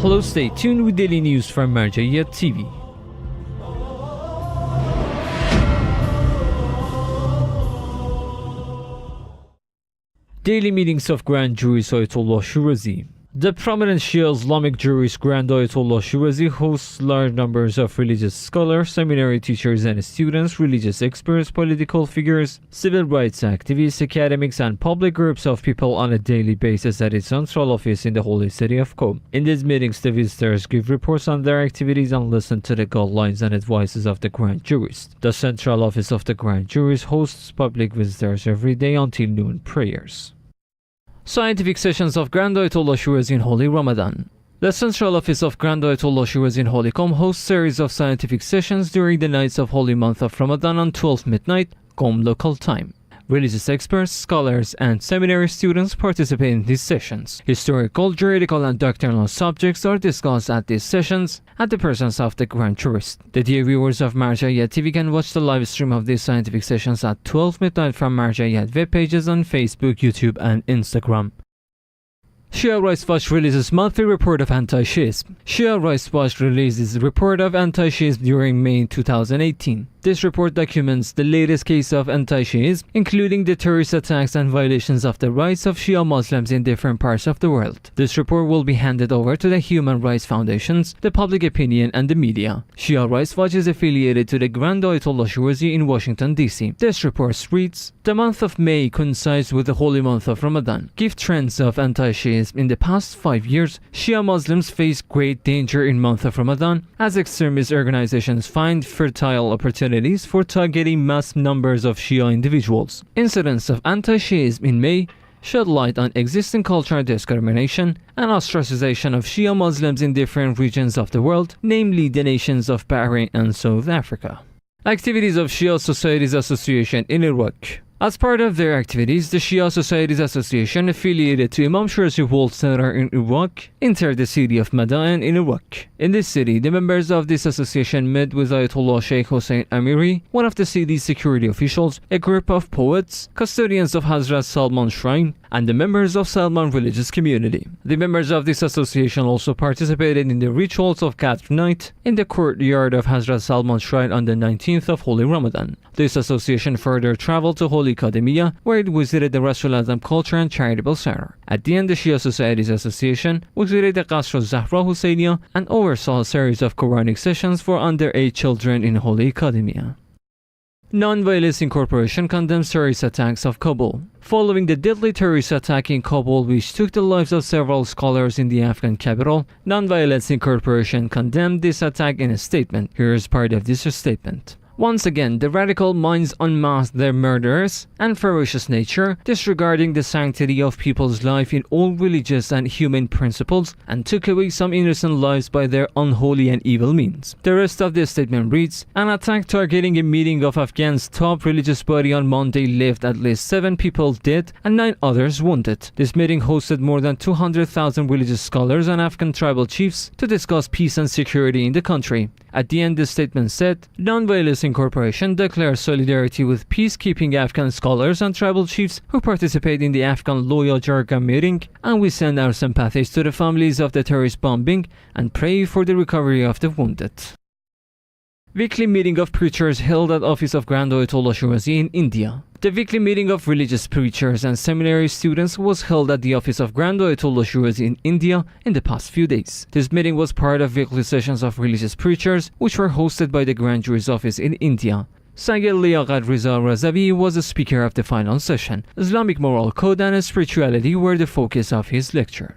Hello, stay tuned with daily news from Marja'iyat TV. Daily meetings of Grand Jurist Ayatollah Shirazi. The prominent Shia Islamic jurist Grand Ayatollah Shirazi hosts large numbers of religious scholars, seminary teachers and students, religious experts, political figures, civil rights activists, academics and public groups of people on a daily basis at its central office in the holy city of Kabul. In these meetings, the visitors give reports on their activities and listen to the guidelines and advices of the Grand Jurist. The central office of the Grand Jurist hosts public visitors every day until noon prayers. Scientific sessions of Grand Ayatollah Shirazi in Holy Ramadan. The central office of Grand Ayatollah Shirazi in Holy Qom hosts series of scientific sessions during the nights of Holy Month of Ramadan on 12 midnight, Qom local time. Religious experts, scholars, and seminary students participate in these sessions. Historical, juridical, and doctrinal subjects are discussed at these sessions at the presence of the Grand Jurist. The dear viewers of Marja'iyat TV can watch the live stream of these scientific sessions at 12 midnight from Marja'iyat web pages on Facebook, YouTube, and Instagram. Shia Rights Watch releases monthly report of Anti-Shiism. Shia Rights Watch releases a report of Anti-Shiism during May 2018. This report documents the latest case of anti-Shiism, including the terrorist attacks and violations of the rights of Shia Muslims in different parts of the world. This report will be handed over to the Human Rights Foundations, the public opinion, and the media. Shia Rights Watch is affiliated to the Grand Ayatollah Shirazi in Washington, D.C. This report reads, the month of May coincides with the holy month of Ramadan. Given trends of anti-Shiism in the past 5 years, Shia Muslims face great danger in month of Ramadan as extremist organizations find fertile opportunities for targeting mass numbers of Shia individuals. Incidents of anti-Shiism in May shed light on existing cultural discrimination and ostracization of Shia Muslims in different regions of the world, namely the nations of Bahrain and South Africa. Activities of Shia Societies Association in Iraq. As part of their activities, the Shia Societies Association, affiliated to Imam Shirazi World Center in Iraq, entered the city of Madain in Iraq. In this city, the members of this association met with Ayatollah Sheikh Hossein Amiri, one of the city's security officials, a group of poets, custodians of Hazrat Salman Shrine, and the members of Salman religious community. The members of this association also participated in the rituals of Qadr night in the courtyard of Hazrat Salman Shrine on the 19th of Holy Ramadan. This association further traveled to Holy Qadimiyya, where it visited the Rasul Azam Culture and Charitable Center. At the end, the Shia Societies Association visited the Qasr al-Zahra Husainiya and oversaw a series of Quranic sessions for underage children in Holy Qadimiyya. Nonviolence Incorporation condemns terrorist attacks of Kabul. Following the deadly terrorist attack in Kabul, which took the lives of several scholars in the Afghan capital, Nonviolence Incorporation condemned this attack in a statement. Here is part of this statement. Once again, the radical minds unmasked their murderous and ferocious nature, disregarding the sanctity of people's life in all religious and human principles, and took away some innocent lives by their unholy and evil means. The rest of this statement reads, an attack targeting a meeting of Afghan's top religious body on Monday left at least 7 people dead and 9 others wounded. This meeting hosted more than 200,000 religious scholars and Afghan tribal chiefs to discuss peace and security in the country. At the end, the statement said, Nonviolence Incorporation declares solidarity with peacekeeping Afghan scholars and tribal chiefs who participate in the Afghan Loya Jargah meeting, and we send our sympathies to the families of the terrorist bombing and pray for the recovery of the wounded. Weekly meeting of preachers held at office of Grand Ayatollah Shirazi in India. The weekly meeting of religious preachers and seminary students was held at the office of Grand Ayatollah Shirazi in India in the past few days. This meeting was part of weekly sessions of religious preachers, which were hosted by the Grand Jurist's office in India. Sayyid Liaqat Riza Razavi was the speaker of the final session. Islamic moral code and spirituality were the focus of his lecture.